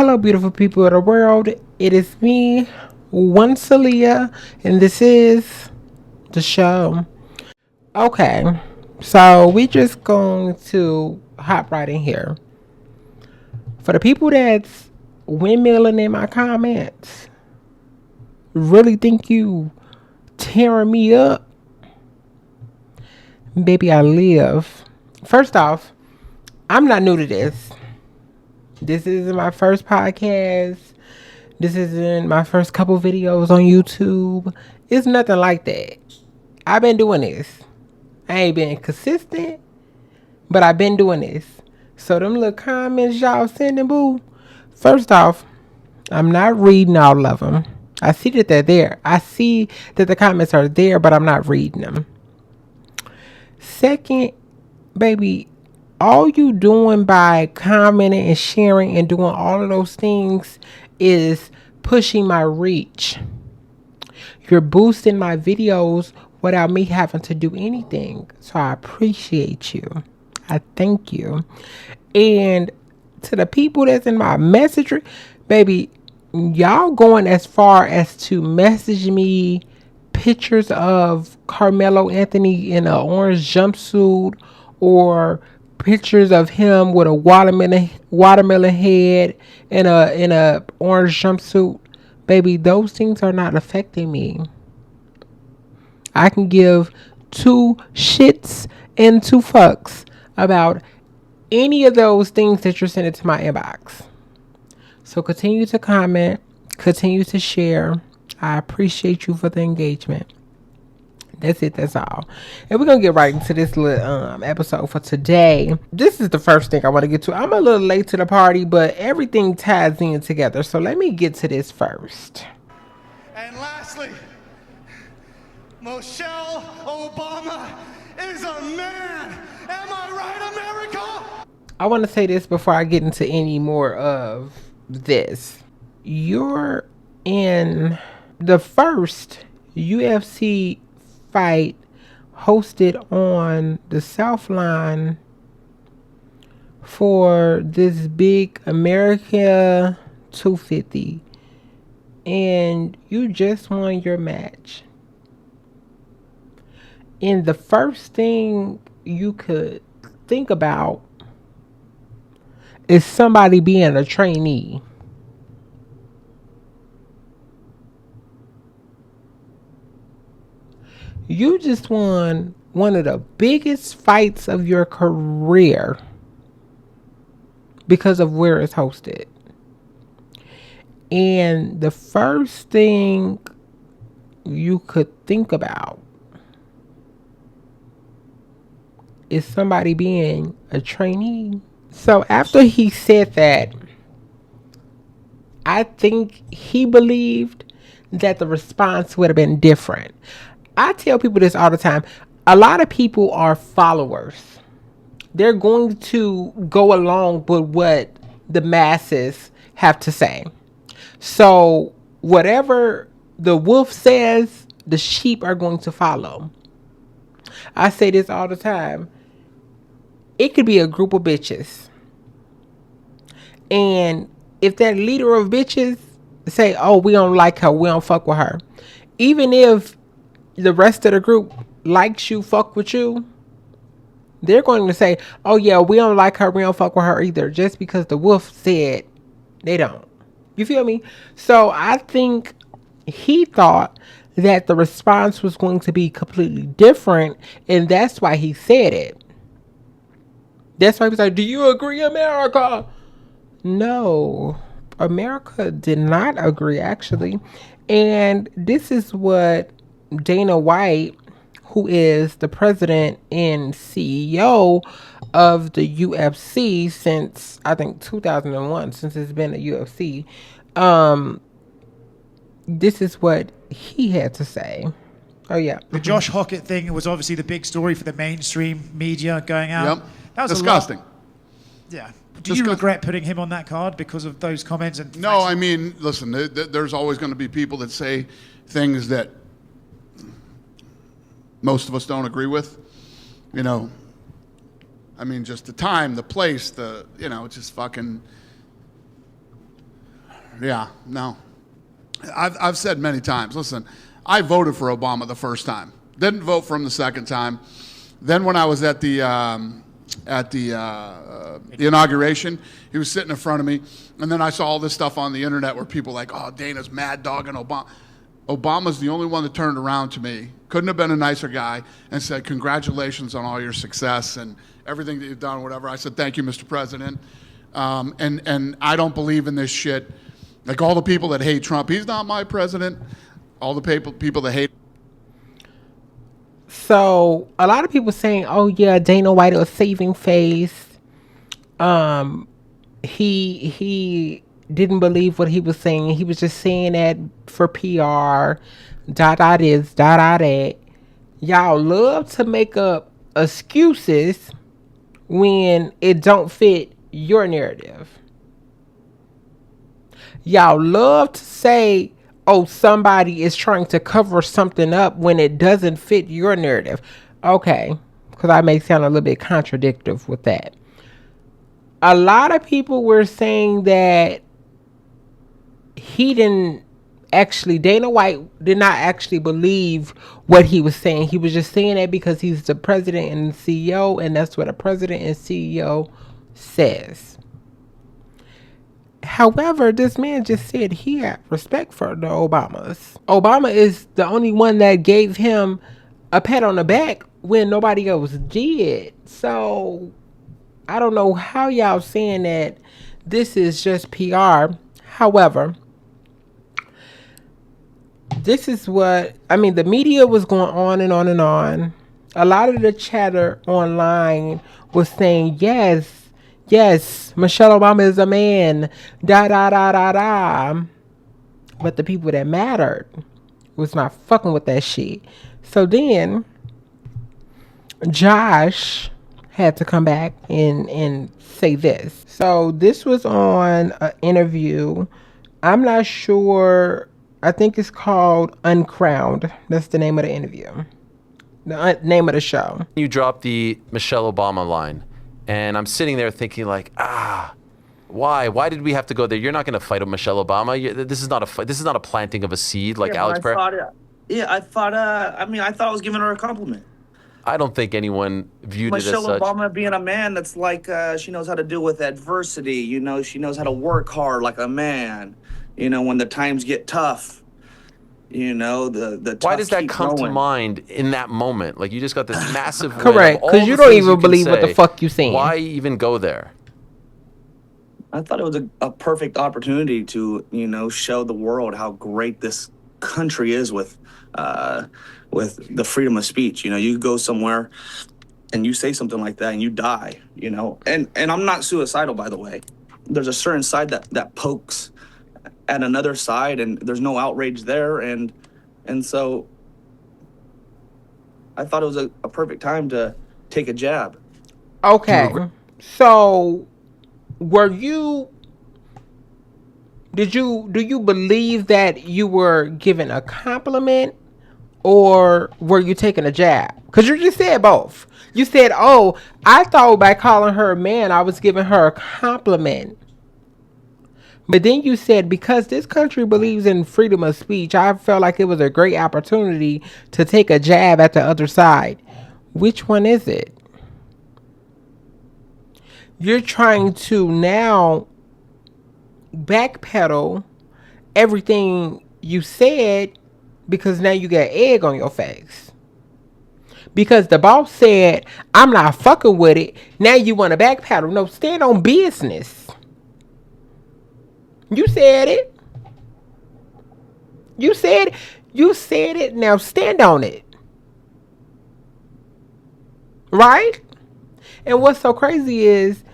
Hello, beautiful people of the world. It is me, one Celia, and this is the show. Okay, so we just going to hop right in here. For the people that's windmilling in my comments, really think you tearing me up? Baby, I live. First off, I'm not new to this. This isn't my first podcast. This isn't my first couple videos on YouTube. It's nothing like that. I've been doing this. I ain't been consistent, but I've been doing this. So them little comments y'all sending, boo. First off, I'm not reading all of them. I see that they're there. I see that the comments are there, but I'm not reading them. Second, baby, all you doing by commenting and sharing and doing all of those things is pushing my reach. You're boosting my videos without me having to do anything. So I appreciate you. I thank you. And to the people that's in my message, baby, y'all going as far as to message me pictures of Carmelo Anthony in an orange jumpsuit or pictures of him with a watermelon head in a orange jumpsuit. Baby, those things are not affecting me. I can give two shits and two fucks about any of those things that you're sending to my inbox. So continue to comment, continue to share. I appreciate you for the engagement. That's it. That's all. And we're going to get right into this little episode for today. This is the first thing I want to get to. I'm a little late to the party, but everything ties in together. So let me get to this first. And lastly, Michelle Obama is a man. Am I right, America? I want to say this before I get into any more of this. You're in the first UFC fight hosted on the South Line for this big America 250, and you just won your match. And the first thing you could think about is somebody being a trainee. You just won one of the biggest fights of your career because of where it's hosted. And the first thing you could think about is somebody being a trainee. So after he said that, I think he believed that the response would have been different. I tell people this all the time. A lot of people are followers. They're going to go along with what the masses have to say. So whatever the wolf says, the sheep are going to follow. I say this all the time. It could be a group of bitches. And if that leader of bitches say, oh, we don't like her, we don't fuck with her. Even if the rest of the group likes you, fuck with you, they're going to say, oh yeah, we don't like her, we don't fuck with her either, just because the wolf said they don't. You feel me? So I think he thought that the response was going to be completely different, and that's why he said it. That's why he was like, do you agree, America? No, America did not agree, actually. And this is what Dana White, who is the president and CEO of the UFC since, I think, 2001, since it's been a UFC, this is what he had to say. Oh, yeah. The Josh Hokit thing was obviously the big story for the mainstream media going out. Yep. That was disgusting. Yeah. Do you regret putting him on that card because of those comments? And no, I mean, listen, there's always going to be people that say things that most of us don't agree with. You know, I mean, just the time, the place, it's just fucking, Yeah, no. I've said many times, listen, I voted for Obama the first time. Didn't vote for him the second time. Then when I was at the inauguration, he was sitting in front of me, and then I saw all this stuff on the internet where people like, oh, Dana's mad dogging Obama. Obama's the only one that turned around to me, couldn't have been a nicer guy, and said, congratulations on all your success and everything that you've done, whatever. I said, thank you, Mr. President. And I don't believe in this shit. Like all the people that hate Trump, he's not my president. All the people that hate. So a lot of people saying, "Oh yeah, Dana White was saving face. He didn't believe what he was saying. He was just saying that for PR. Dot dot is dot dot that. Y'all love to make up excuses when it don't fit your narrative. Y'all love to say, oh, somebody is trying to cover something up when it doesn't fit your narrative. Okay, because I may sound a little bit contradictory with that. A lot of people were saying that Dana White did not actually believe what he was saying. He was just saying that because he's the president and CEO, and that's what a president and CEO says. However, this man just said he had respect for the Obamas. Obama is the only one that gave him a pat on the back when nobody else did. So I don't know how y'all saying that this is just PR. However, this is what, I mean, the media was going on and on and on. A lot of the chatter online was saying, yes, Michelle Obama is a man, da da da da da. But the people that mattered was not fucking with that shit. So then Josh had to come back and say this. So this was on an interview. I'm not sure. I think it's called Uncrowned. That's the name of the interview. The name of the show. You dropped the Michelle Obama line. And I'm sitting there thinking like, why? Why did we have to go there? You're not going to fight with Michelle Obama. This is not a fight. This is not a planting of a seed like Alex Perry. I thought I was giving her a compliment. I don't think anyone viewed Michelle it as such. Obama being a man that's like, she knows how to deal with adversity. You know, she knows how to work hard like a man. You know, when the times get tough. You know, the why does that come to mind in that moment? Like you just got this massive correct, because you don't even believe what the fuck you saying. Why even go there? I thought it was a perfect opportunity to, you know, show the world how great this country is with the freedom of speech. You know, you go somewhere and you say something like that and you die, you know. And I'm not suicidal, by the way. There's a certain side that pokes at another side, and there's no outrage there, and so I thought it was a perfect time to take a jab. Okay, so do you believe that you were given a compliment, or were you taking a jab? Because you just said both. You said, oh, I thought by calling her a man I was giving her a compliment. But then you said, because this country believes in freedom of speech, I felt like it was a great opportunity to take a jab at the other side. Which one is it? You're trying to now backpedal everything you said because now you got egg on your face. Because the boss said, I'm not fucking with it. Now you want to backpedal. No, stand on business. You said it. You said it. Now stand on it. Right? And what's so crazy is,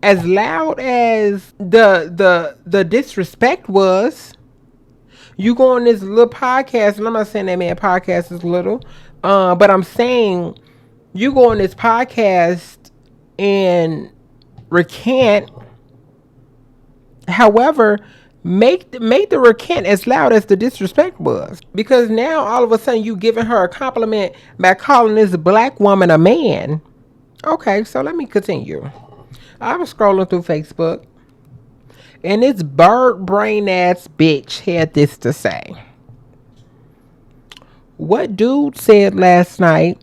as loud as the disrespect was, you go on this little podcast, and I'm not saying that man podcast is little, but I'm saying you go on this podcast and recant. However, make the recant as loud as the disrespect was, because now all of a sudden you giving her a compliment by calling this black woman a man. Okay, so let me continue. I was scrolling through Facebook, And this bird brain ass bitch had this to say. What dude said last night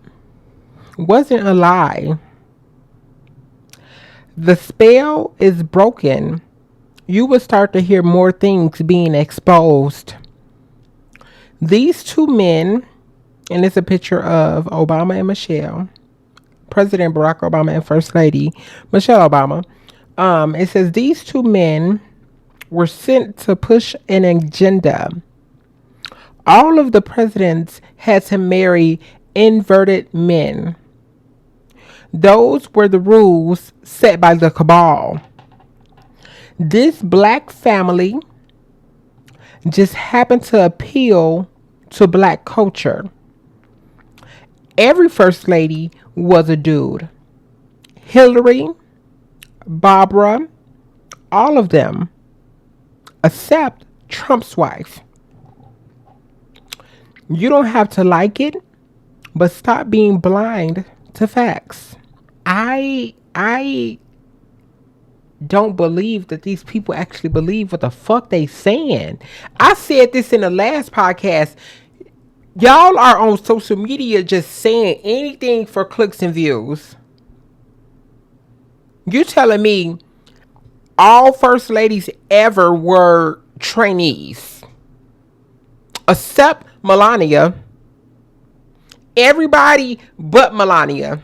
wasn't a lie. The spell is broken. You will start to hear more things being exposed. These two men, and it's a picture of Obama and Michelle, President Barack Obama and First Lady Michelle Obama. It says these two men were sent to push an agenda. All of the presidents had to marry inverted men. Those were the rules set by the cabal. This black family just happened to appeal to black culture. Every first lady was a dude. Hillary, Barbara, all of them, except Trump's wife. You don't have to like it, but stop being blind to facts. I don't believe that these people actually believe what the fuck they saying. I said this in the last podcast. Y'all are on social media just saying anything for clicks and views. You telling me all first ladies ever were trainees, except Melania. Everybody but Melania.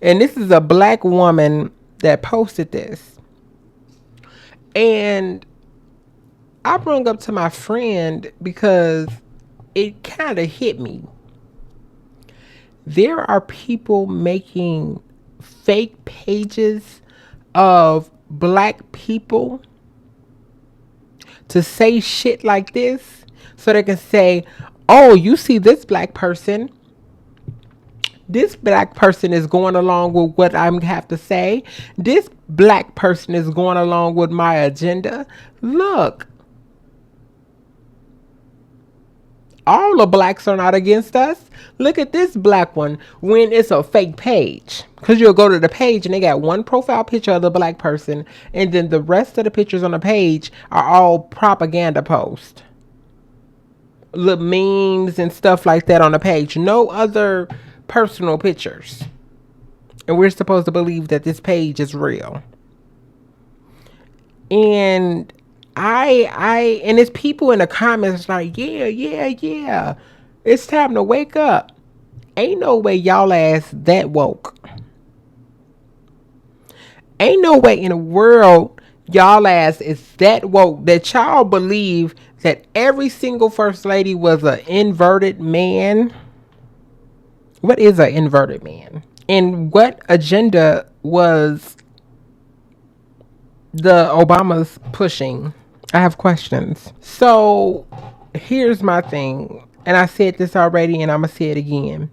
And this is a black woman that posted this. And I brought up to my friend because it kind of hit me. There are people making fake pages of black people to say shit like this so they can say, oh, you see this black person. This black person is going along with what I have to say. This black person is going along with my agenda. Look, all the blacks are not against us. Look at this black one when it's a fake page. Because you'll go to the page and they got one profile picture of the black person. And then the rest of the pictures on the page are all propaganda posts. Little memes and stuff like that on the page. No other personal pictures. And we're supposed to believe that this page is real. And and it's people in the comments like, yeah. It's time to wake up. Ain't no way y'all ass that woke. Ain't no way in the world y'all ass is that woke that y'all believe that every single first lady was an inverted man. What is an inverted man? And what agenda was the Obamas pushing? I have questions. So here's my thing. And I said this already and I'm going to say it again.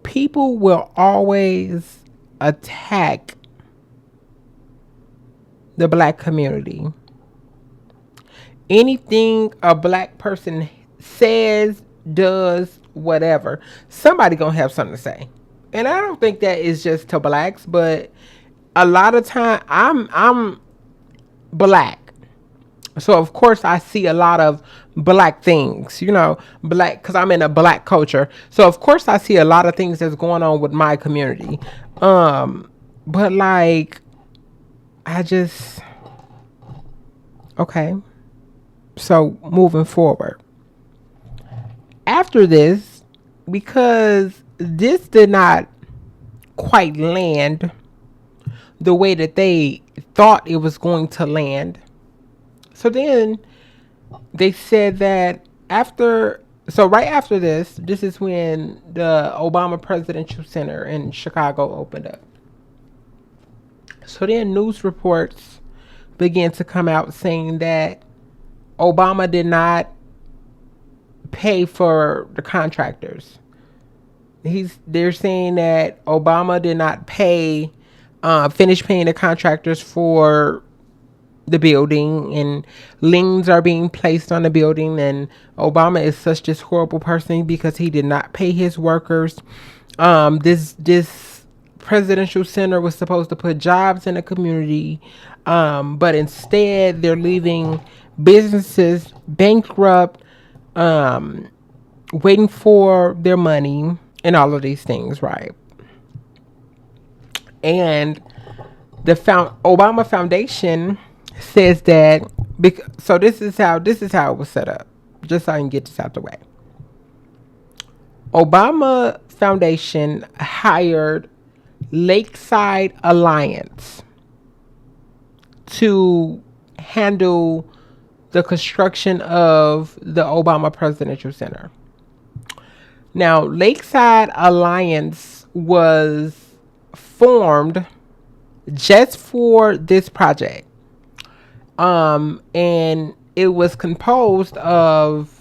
People will always attack the black community. Anything a black person says, does, whatever, somebody gonna have something to say. And I don't think that is just to blacks, but a lot of time I'm black. So of course I see a lot of black things, black, because I'm in a black culture. So of course I see a lot of things that's going on with my community. But like, okay. So moving forward. After this, because this did not quite land the way that they thought it was going to land. So then they said that right after this is when the Obama Presidential Center in Chicago opened up. So then news reports began to come out saying that Obama did not pay for the contractors. They're saying that Obama did not finish paying the contractors for the building, and liens are being placed on the building, and Obama is such this horrible person because he did not pay his workers. This presidential center was supposed to put jobs in the community, but instead they're leaving businesses bankrupt, waiting for their money and all of these things, right? And the Obama Foundation says that. So this is how it was set up. Just so I can get this out the way. Obama Foundation hired Lakeside Alliance to handle the construction of the Obama Presidential Center. Now, Lakeside Alliance was formed just for this project. And it was composed of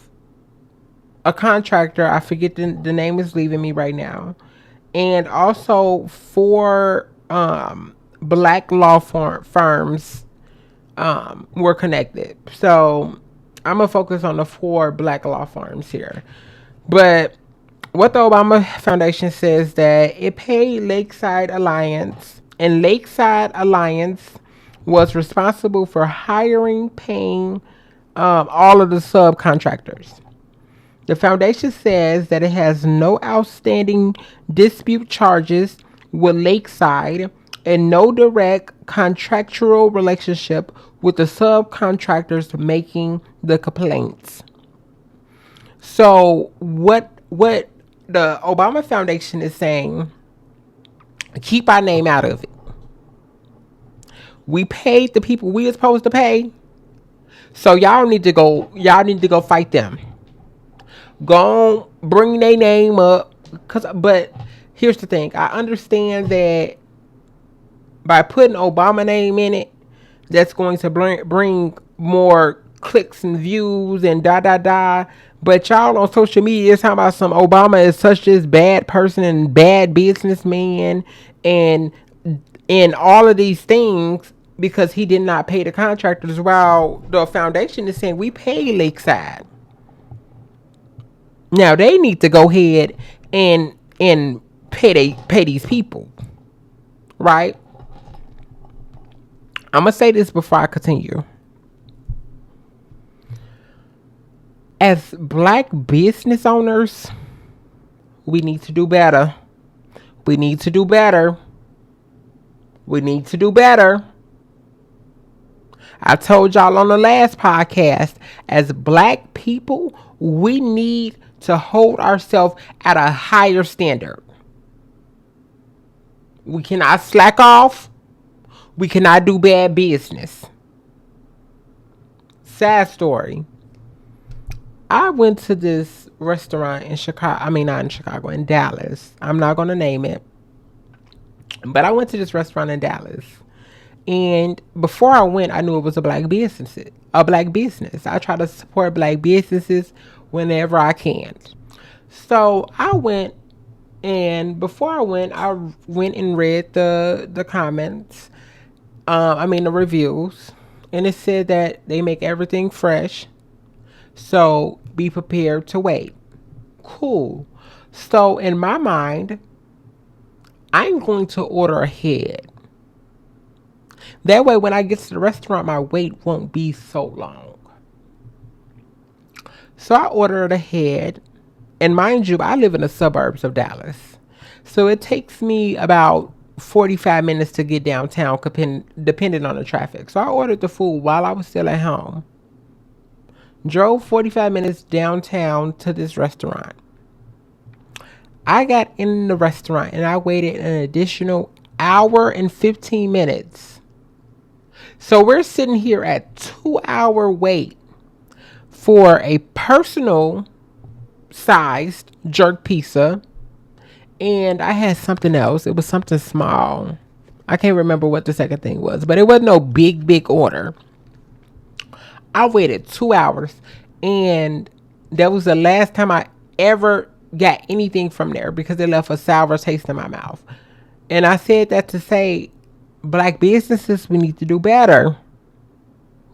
a contractor, I forget the name is leaving me right now, and also 4 black law firms were connected. So I'm gonna focus on the 4 black law firms here. But what the Obama Foundation says that it paid Lakeside Alliance, and Lakeside Alliance was responsible for hiring, paying all of the subcontractors. The foundation says that it has no outstanding dispute charges with Lakeside and no direct contractual relationship with the subcontractors making the complaints. So what the Obama Foundation is saying, keep our name out of it. We paid the people we were supposed to pay. So y'all need to go fight them. Go on, bring their name up. But here's the thing. I understand that by putting Obama name in it, that's going to bring more clicks and views and da. But y'all on social media is talking about some Obama is such this bad person and bad businessman and all of these things because he did not pay the contractors, while the foundation is saying we pay Lakeside. Now they need to go ahead and pay these people, right? I'm gonna say this before I continue. As black business owners, we need to do better. We need to do better. We need to do better. I told y'all on the last podcast, as black people, we need to hold ourselves at a higher standard. We cannot slack off. We cannot do bad business. Sad story. I went to this restaurant in Chicago. I mean, not in Chicago, in Dallas. I'm not going to name it. But I went to this restaurant in Dallas. And before I went, I knew it was a black business. I try to support black businesses whenever I can. So I went, and before I went and read the comments. The reviews. And it said that they make everything fresh. So be prepared to wait. Cool. So in my mind, I'm going to order ahead. That way, when I get to the restaurant, my wait won't be so long. So I ordered ahead. And mind you, I live in the suburbs of Dallas. So it takes me about 45 minutes to get downtown, depending on the traffic. So I ordered the food while I was still at home. Drove 45 minutes downtown to this restaurant. I got in the restaurant and I waited an additional hour and 15 minutes. So we're sitting here at 2-hour wait for a personal sized jerk pizza. And I had something else. It was something small. I can't remember what the second thing was, but it wasn't no big order. I waited 2 hours, and that was the last time I ever got anything from there because it left a sour taste in my mouth. And I said that to say, black businesses, we need to do better.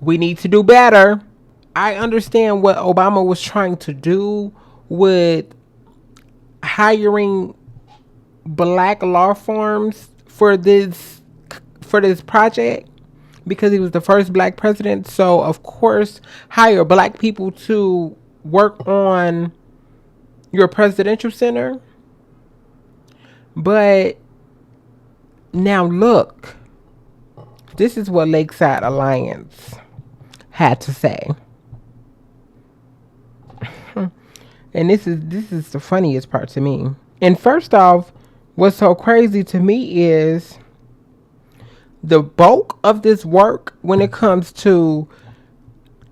We need to do better. I understand what Obama was trying to do with hiring black law firms for this project because he was the first black president. So of course, hire black people to work on your presidential center. But now look, this is what Lakeside Alliance had to say. And this is the funniest part to me. And first off, what's so crazy to me is the bulk of this work when it comes to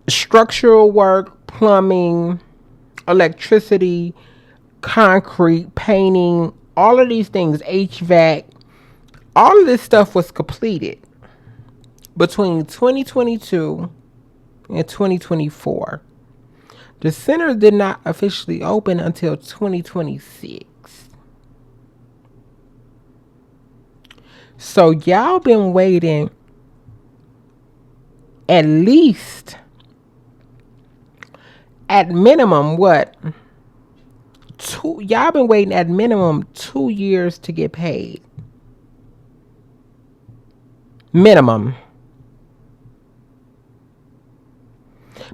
structural work, plumbing, electricity, concrete, painting, all of these things, HVAC, all of this stuff was completed between 2022 and 2024. The center did not officially open until 2026. So y'all been waiting at least, at minimum, what? Y'all been waiting at minimum 2 years to get paid. Minimum.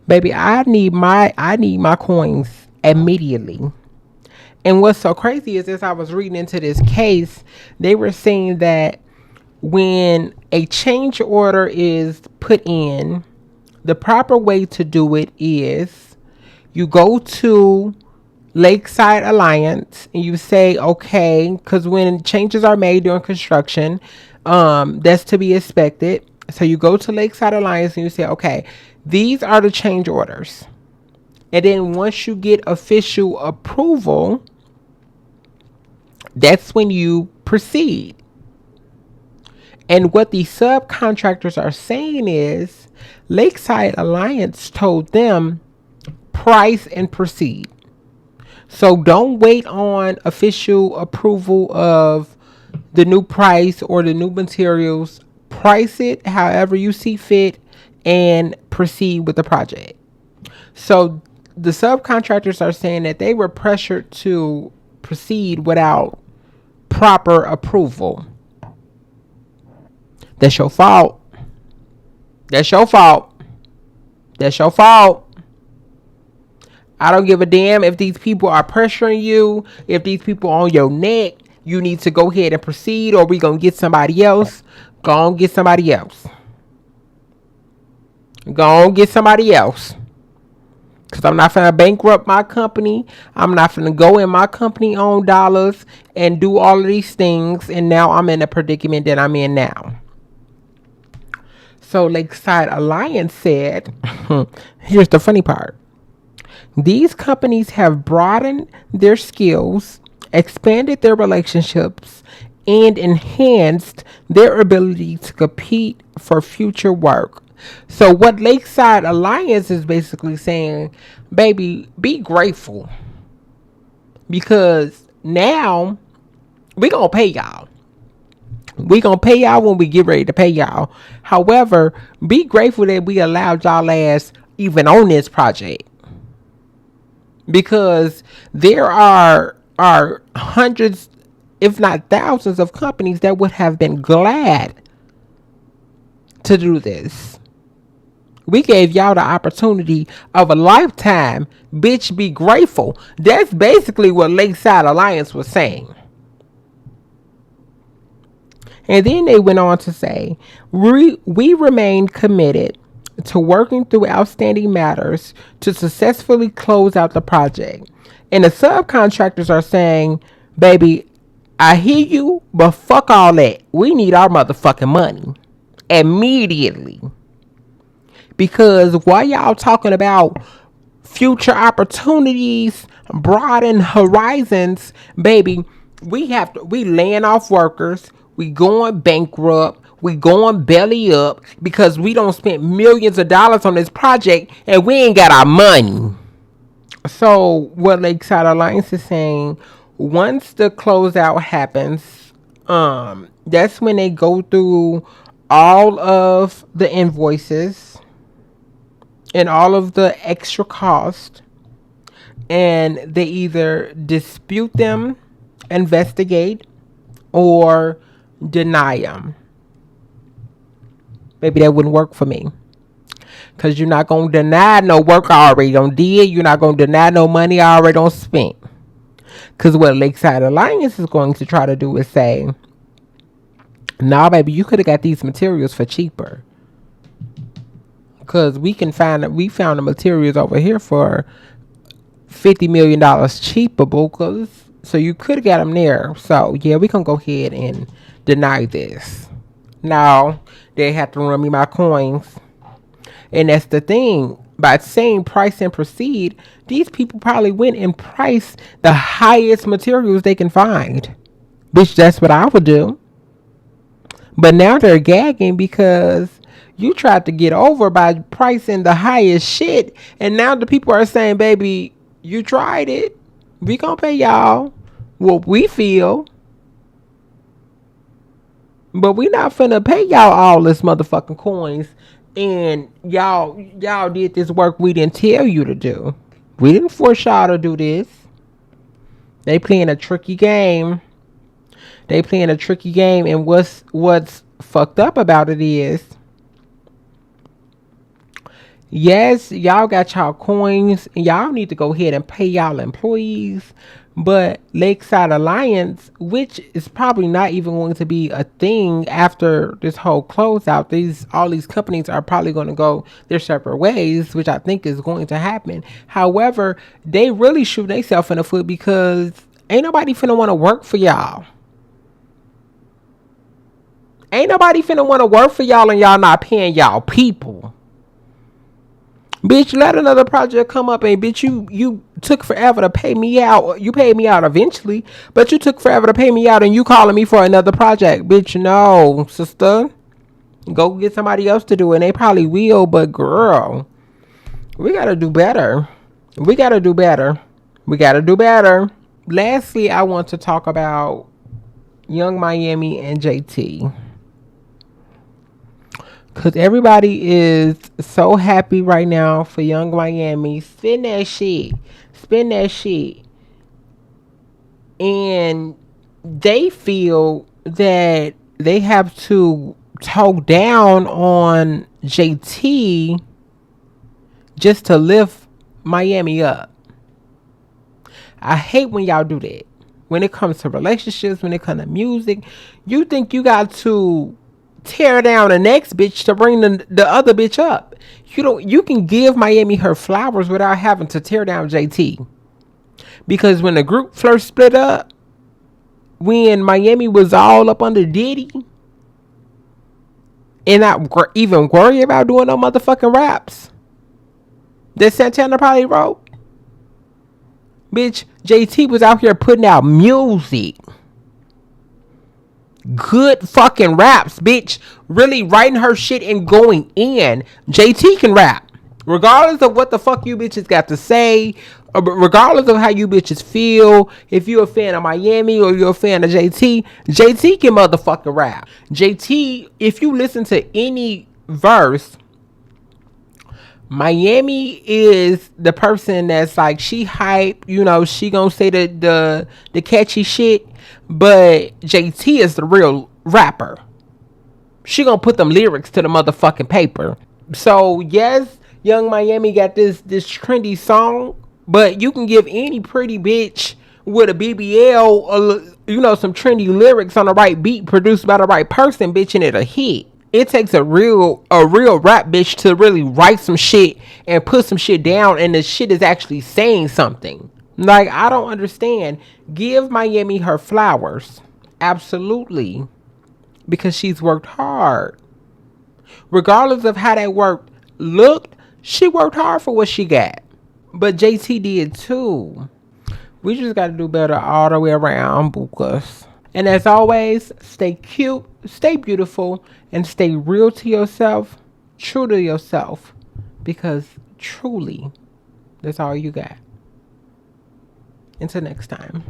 Baby, I need my coins immediately. And what's so crazy is, as I was reading into this case, they were saying that when a change order is put in, the proper way to do it is you go to Lakeside Alliance and you say, okay, because when changes are made during construction, that's to be expected. So you go to Lakeside Alliance and you say, okay, these are the change orders. And then once you get official approval, that's when you proceed. And what the subcontractors are saying is Lakeside Alliance told them price and proceed. So don't wait on official approval of the new price or the new materials. Price it however you see fit and proceed with the project. So the subcontractors are saying that they were pressured to proceed without proper approval. That's your fault. That's your fault. That's your fault. I don't give a damn if these people are pressuring you, if these people are on your neck. You need to go ahead and proceed, or we gonna get somebody else. Go on, get somebody else. Go on, get somebody else. Because I'm not finna bankrupt my company. I'm not finna go in my company own dollars and do all of these things. And now I'm in a predicament that I'm in now. So Lakeside Alliance said, here's the funny part. These companies have broadened their skills, expanded their relationships, and enhanced their ability to compete for future work. So what Lakeside Alliance is basically saying, baby, be grateful. Because now we gonna pay y'all. We gonna pay y'all when we get ready to pay y'all. However, be grateful that we allowed y'all ass even on this project. Because there are hundreds, if not thousands, of companies that would have been glad to do this. We gave y'all the opportunity of a lifetime. Bitch, be grateful. That's basically what Lakeside Alliance was saying. And then they went on to say, we remain committed to working through outstanding matters to successfully close out the project. And the subcontractors are saying, baby, I hear you, but fuck all that. We need our motherfucking money immediately. Because while y'all talking about future opportunities, broaden horizons, baby, we laying off workers. We going bankrupt. We going belly up because we don't spend millions of dollars on this project and we ain't got our money. So what Lakeside Alliance is saying, once the closeout happens, that's when they go through all of the invoices and all of the extra cost, and they either dispute them, investigate, or deny them. Maybe that wouldn't work for me. Because you're not going to deny no work I already done did. You're not going to deny no money I already done spent. Because what Lakeside Alliance is going to try to do is say, nah, baby, you could have got these materials for cheaper. Because we found the materials over here for $50 million cheaper, because so you could have got them there. So yeah, we can go ahead and deny this. Now they have to run me my coins, and that's the thing. By saying price and proceed, these people probably went and priced the highest materials they can find. Bitch, that's what I would do. But now they're gagging because you tried to get over by pricing the highest shit. And now the people are saying, baby, you tried it. We gonna pay y'all what we feel. But we not finna pay y'all all this motherfucking coins. And y'all did this work we didn't tell you to do. We didn't force y'all to do this. They playing a tricky game. And what's fucked up about it is, yes, y'all got y'all coins and y'all need to go ahead and pay y'all employees. But Lakeside Alliance, which is probably not even going to be a thing after this whole closeout, all these companies are probably going to go their separate ways, which I think is going to happen. However, they really shoot themselves in the foot because ain't nobody finna want to work for y'all. Ain't nobody finna want to work for y'all and y'all not paying y'all people. Bitch, let another project come up and bitch, you took forever to pay me out. You paid me out eventually, but you took forever to pay me out and you calling me for another project. Bitch, no, sister. Go get somebody else to do it. And they probably will, but girl, we gotta do better. Lastly, I want to talk about Young Miami and JT. Because everybody is so happy right now for Young Miami. Spin that shit. And they feel that they have to talk down on JT just to lift Miami up. I hate when y'all do that. When it comes to relationships, when it comes to music, you think you got to tear down the next bitch to bring the other bitch up. You can give Miami her flowers without having to tear down JT. Because when the group first split up, when Miami was all up under Diddy and not even worry about doing no motherfucking raps that Santana probably wrote, bitch, JT was out here putting out music. Good fucking raps, bitch. Really writing her shit and going in. JT can rap. Regardless of what the fuck you bitches got to say, or regardless of how you bitches feel, if you're a fan of Miami or you're a fan of JT, JT can motherfucking rap. JT, if you listen to any verse, Miami is the person that's like, she hype, she gonna say the catchy shit, but JT is the real rapper. She gonna put them lyrics to the motherfucking paper. So yes, Young Miami got this trendy song, but you can give any pretty bitch with a BBL, some trendy lyrics on the right beat produced by the right person, bitch, and it'll hit. It takes a real rap bitch to really write some shit and put some shit down, and the shit is actually saying something. Like, I don't understand. Give Miami her flowers. Absolutely. Because she's worked hard. Regardless of how that work looked, she worked hard for what she got. But JT did too. We just got to do better all the way around, Bukas. And as always, stay cute, stay beautiful, and stay real to yourself, true to yourself. Because truly, that's all you got. Until next time.